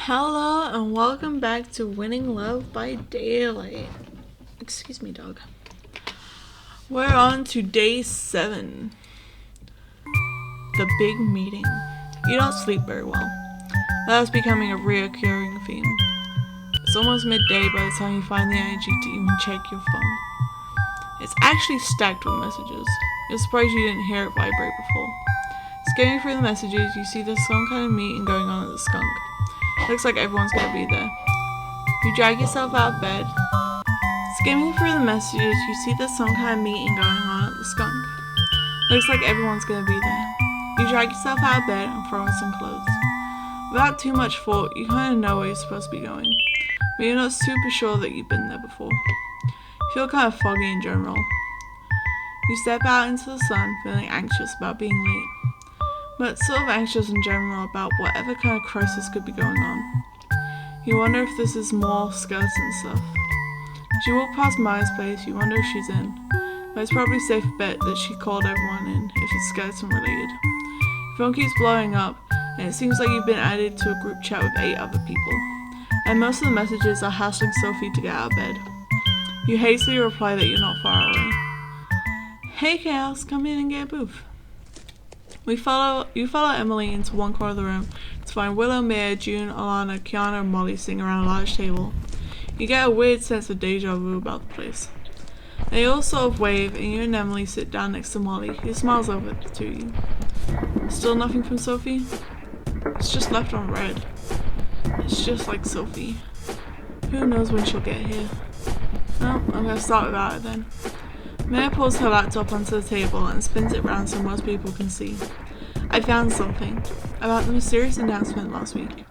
Hello and welcome back to Winning Love by Daylight. Excuse me, dog. We're on to day 7. The big meeting. You don't sleep very well. That's becoming a reoccurring theme. It's almost midday by the time you find the energy to even check your phone. It's actually stacked with messages. You're surprised you didn't hear it vibrate before. Skimming through the messages, you see there's some kind of meeting going on at the skunk. Looks like everyone's gonna be there. You drag yourself out of bed. Skimming through the messages, you see there's some kind of meeting going on at the skunk. Looks like everyone's gonna be there. You drag yourself out of bed and throw on some clothes. Without too much thought, you kind of know where you're supposed to be going, but you're not super sure that you've been there before. You feel kind of foggy in general. You step out into the sun, feeling anxious about being late, but sort of anxious in general about whatever kind of crisis could be going on. You wonder if this is more skirts and stuff. As you walk past Maya's place, you wonder if she's in, but it's probably a safe bet that she called everyone in if it's skirts and related. Your phone keeps blowing up, and it seems like you've been added to a group chat with 8 other people, and most of the messages are hassling Sophie to get out of bed. You hastily reply that you're not far away. Hey Chaos, come in and get a booth. You follow Emily into one corner of the room to find Willow, Mia, June, Alana, Kiana, and Molly sitting around a large table. You get a weird sense of deja vu about the place. They all sort of wave, and you and Emily sit down next to Molly, who smiles over to you. Still nothing from Sophie? It's just left on red. It's just like Sophie. Who knows when she'll get here? Well, I'm gonna start without it then. Maya pulls her laptop onto the table and spins it round so most people can see. I found something about the mysterious announcement last week.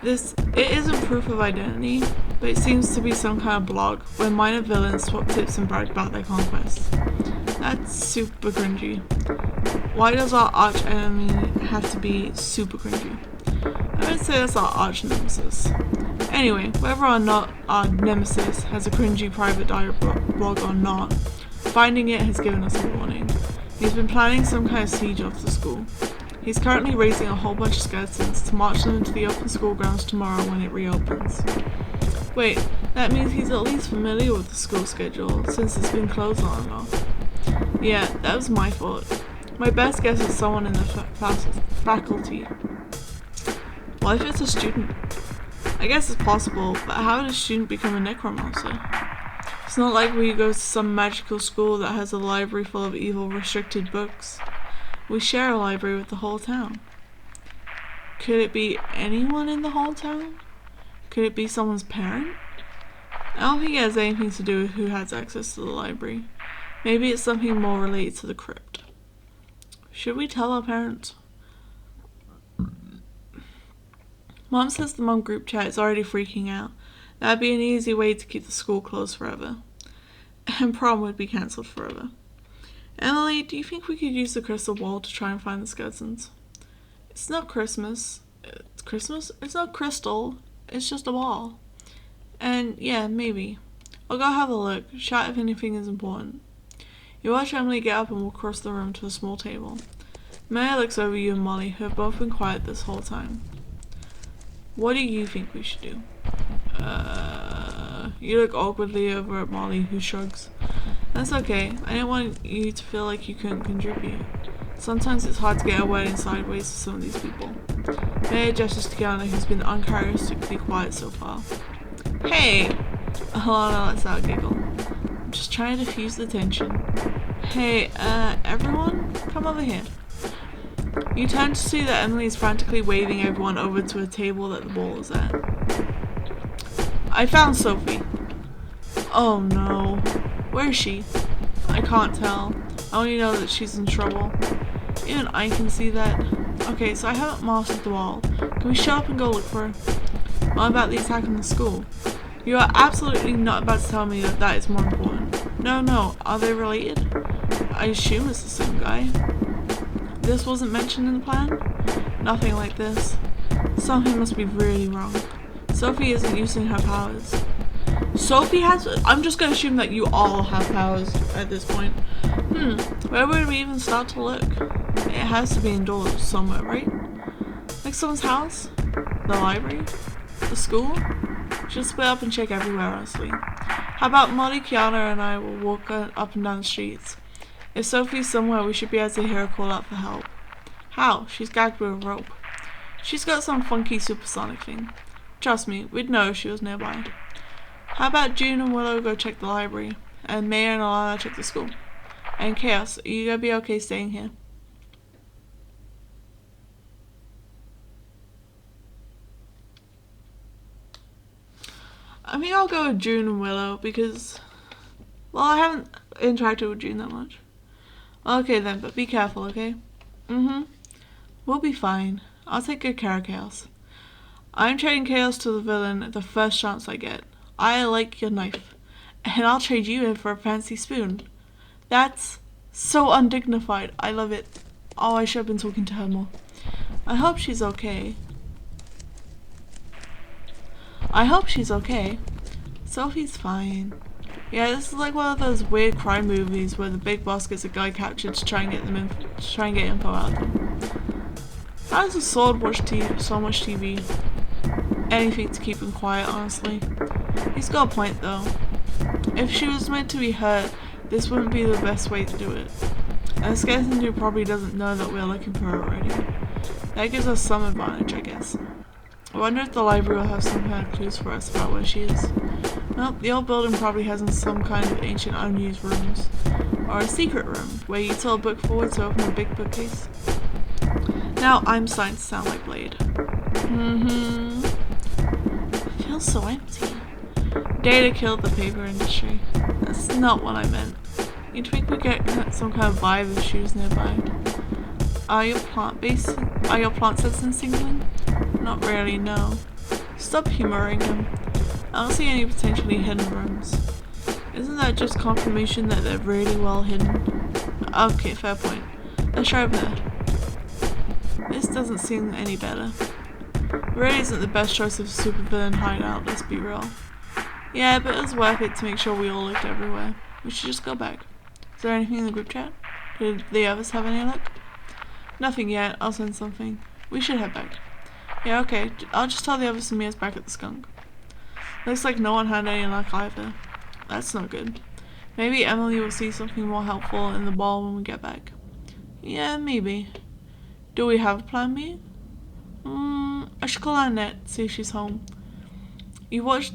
It isn't proof of identity, but it seems to be some kind of blog where minor villains swap tips and brag about their conquests. That's super cringy. Why does our arch enemy have to be super cringy? I would say that's our arch nemesis. Anyway, whether or not our nemesis has a cringy private diary blog or not, finding it has given us a warning. He's been planning some kind of siege of the school. He's currently raising a whole bunch of skeletons to march them into the open school grounds tomorrow when it reopens. Wait, that means he's at least familiar with the school schedule since it's been closed on and off. Yeah, that was my fault. My best guess is someone in the faculty. What if it's a student? I guess it's possible, but how does a student become a necromancer? It's not like we go to some magical school that has a library full of evil restricted books. We share a library with the whole town. Could it be anyone in the whole town? Could it be someone's parent? I don't think it has anything to do with who has access to the library. Maybe it's something more related to the crypt. Should we tell our parents? Mom says the mom group chat is already freaking out. That'd be an easy way to keep the school closed forever. And prom would be cancelled forever. Emily, do you think we could use the crystal ball to try and find the skeletons? It's not Christmas. It's Christmas? It's not crystal. It's just a ball. And yeah, maybe. I'll go have a look. Shout if anything is important. You watch Emily get up and walk across the room to a small table. Maya looks over you and Molly, who have both been quiet this whole time. What do you think we should do? You look awkwardly over at Molly, who shrugs. That's okay. I didn't want you to feel like you couldn't contribute. Sometimes it's hard to get a word in sideways with some of these people. Maya gestures to Kiana, who's been uncharacteristically quiet so far. Hey! Alana lets out a giggle. I'm just trying to diffuse the tension. Hey, everyone? Come over here. You turn to see that Emily is frantically waving everyone over to a table that the ball is at. I found Sophie. Oh no. Where is she? I can't tell. I only know that she's in trouble. Even I can see that. Okay, so I haven't mastered the wall. Can we shut up and go look for her? What about the attack on the school? You are absolutely not about to tell me that that is more important. No. Are they related? I assume it's the same guy. This wasn't mentioned in the plan? Nothing like this. Something must be really wrong. Sophie isn't using her powers. Sophie has... I'm just going to assume that you all have powers at this point. Where would we even start to look? It has to be indoors somewhere, right? Like someone's house? The library? The school? She'll split up and check everywhere, honestly. How about Molly, Kiana, and I will walk up and down the streets. If Sophie's somewhere, we should be able to hear her call out for help. How? She's gagged with a rope. She's got some funky supersonic thing. Trust me, we'd know if she was nearby. How about June and Willow go check the library, and Maya and Alana check the school? And Chaos, are you gonna be okay staying here? I think I'll go with June and Willow because, well, I haven't interacted with June that much. Okay then, but be careful, okay? We'll be fine. I'll take good care of Chaos. I'm trading Chaos to the villain the first chance I get. I like your knife. And I'll trade you in for a fancy spoon. That's so undignified. I love it. Oh, I should have been talking to her more. I hope she's okay. Sophie's fine. Yeah, this is like one of those weird crime movies where the big boss gets a guy captured to try and get info out of them. How does a sword watch so much TV? Anything to keep him quiet, honestly. He's got a point though. If she was meant to be hurt, this wouldn't be the best way to do it. And the skeleton dude probably doesn't know that we're looking for her already. That gives us some advantage, I guess. I wonder if the library will have some kind of clues for us about where she is. Nope, the old building probably has some kind of ancient unused rooms. Or a secret room, where you tilt a book forward to open a big bookcase. Now I'm starting to sound like Blade. It feels so empty. Data killed the paper industry. That's not what I meant. You'd think we'd get some kind of vibe if she was nearby. Are your plant citizens singling? Not really, no. Stop humoring them. I don't see any potentially hidden rooms. Isn't that just confirmation that they're really well hidden? Okay, fair point. Let's try over there. This doesn't seem any better. It really isn't the best choice of a supervillain hideout, let's be real. Yeah, but it was worth it to make sure we all looked everywhere. We should just go back. Is there anything in the group chat? Did the others have any luck? Nothing yet, I'll send something. We should head back. Yeah, okay, I'll just tell the others to meet us back at the skunk. Looks like no one had any luck either. That's not good. Maybe Emily will see something more helpful in the ball when we get back. Yeah, maybe. Do we have a plan B? I should call Annette, see if she's home. You watch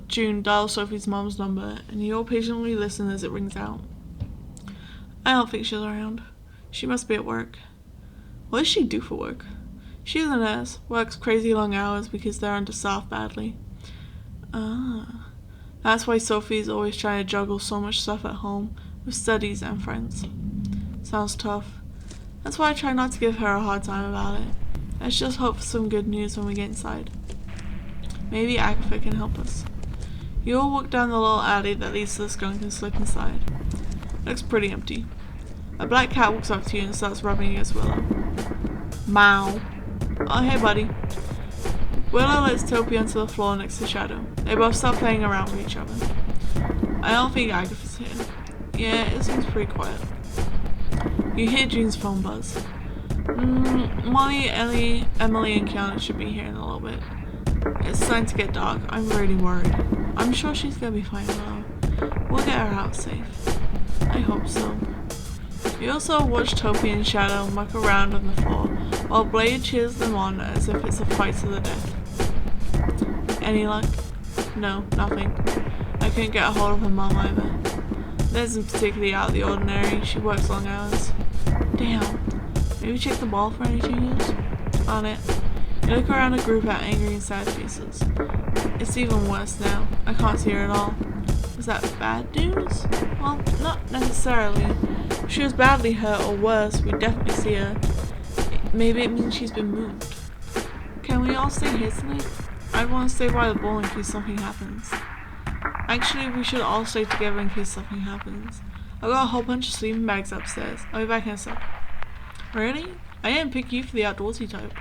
June dial Sophie's mom's number, and you all patiently listen as it rings out. I don't think she's around. She must be at work. What does she do for work? She's a nurse, works crazy long hours because they're understaffed badly. That's why Sophie's always trying to juggle so much stuff at home, with studies and friends. Sounds tough. That's why I try not to give her a hard time about it. Let's just hope for some good news when we get inside. Maybe Agatha can help us. You all walk down the little alley that leads to the skunk and slip inside. Looks pretty empty. A black cat walks up to you and starts rubbing against Willow. Meow. Oh, hey buddy. Willow lets Topi onto the floor next to Shadow. They both start playing around with each other. I don't think Agatha's here. Yeah, it seems pretty quiet. You hear June's phone buzz. Molly, Ellie, Emily, and Kiana should be here in a little bit. It's starting to get dark. I'm really worried. I'm sure she's gonna be fine though. We'll get her out safe. I hope so. You also watch Topi and Shadow muck around on the floor while Blade cheers them on as if it's a fight to the death. Any luck? No, nothing. I couldn't get a hold of her mom either. That isn't particularly out of the ordinary. She works long hours. Damn. Maybe check the ball for any changes? On it. You look around the group at angry and sad faces. It's even worse now. I can't see her at all. Is that bad news? Well, not necessarily. If she was badly hurt or worse, we'd definitely see her. Maybe it means she's been moved. Can we all stay here tonight? I'd want to stay by the ball in case something happens. Actually, we should all stay together in case something happens. I've got a whole bunch of sleeping bags upstairs. I'll be back in a sec. Really? I didn't pick you for the outdoorsy type.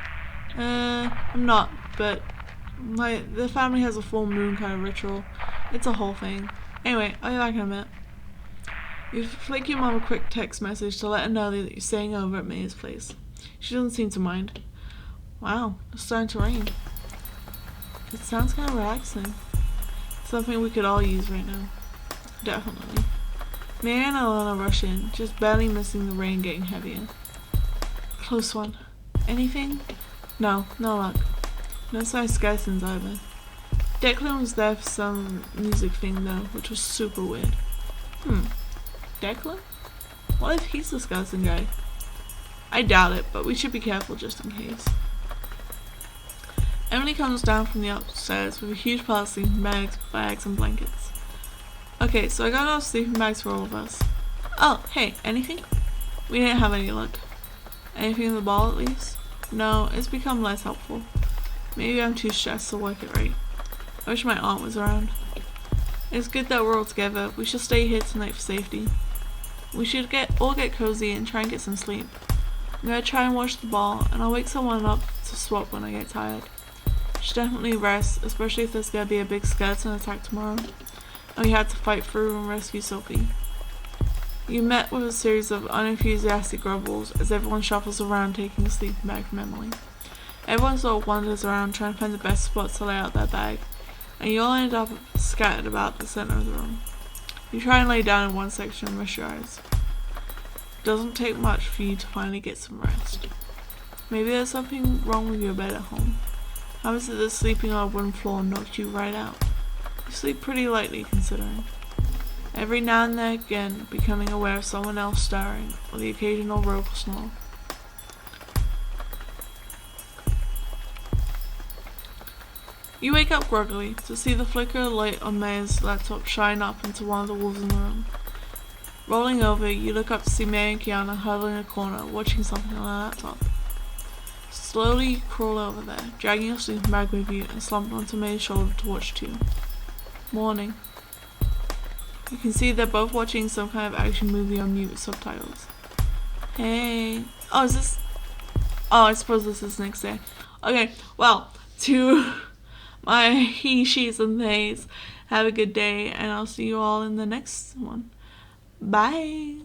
I'm not, but the family has a full moon kind of ritual. It's a whole thing. Anyway, I'll be back in a minute. You flick your mom a quick text message to let her know that you're staying over at Maya's place. She doesn't seem to mind. Wow, it's starting to rain. It sounds kind of relaxing. Something we could all use right now. Definitely. Mary and Alana rush in, just barely missing the rain getting heavier. Close one. Anything? No luck. No sign skeletons either. Declan was there for some music thing though, which was super weird. Declan? What if he's the skeleton guy? I doubt it, but we should be careful just in case. Emily comes down from the upstairs with a huge pile of sleeping bags and blankets. Okay, so I got enough sleeping bags for all of us. Oh, hey, anything? We didn't have any luck. Anything in the ball at least? No, it's become less helpful. Maybe I'm too stressed to work it right. I wish my aunt was around. It's good that we're all together. We should stay here tonight for safety. We should all get cozy and try and get some sleep. I'm gonna try and watch the ball, and I'll wake someone up to swap when I get tired. Should definitely rest, especially if there's gonna be a big skeleton attack tomorrow, and we had to fight through and rescue Sophie. You met with a series of unenthusiastic grumbles as everyone shuffles around taking a sleeping bag from Emily. Everyone sort of wanders around trying to find the best spot to lay out their bag, and you all end up scattered about the center of the room. You try and lay down in one section and rest your eyes. It doesn't take much for you to finally get some rest. Maybe there's something wrong with your bed at home. How is it that sleeping on a wooden floor knocked you right out? You sleep pretty lightly considering. Every now and then again, becoming aware of someone else stirring, or the occasional rogue snore. You wake up groggily to see the flicker of light on Maya's laptop shine up into one of the walls in the room. Rolling over, you look up to see Maya and Kiana huddled in a corner, watching something on her laptop. Slowly, you crawl over there, dragging your sleeping bag with you, and slump onto Maya's shoulder to watch too. Morning. You can see they're both watching some kind of action movie on mute with subtitles. Hey. Oh, is this... Oh, I suppose this is next day. Okay, well, to my he, she's, and theys, have a good day, and I'll see you all in the next one. Bye.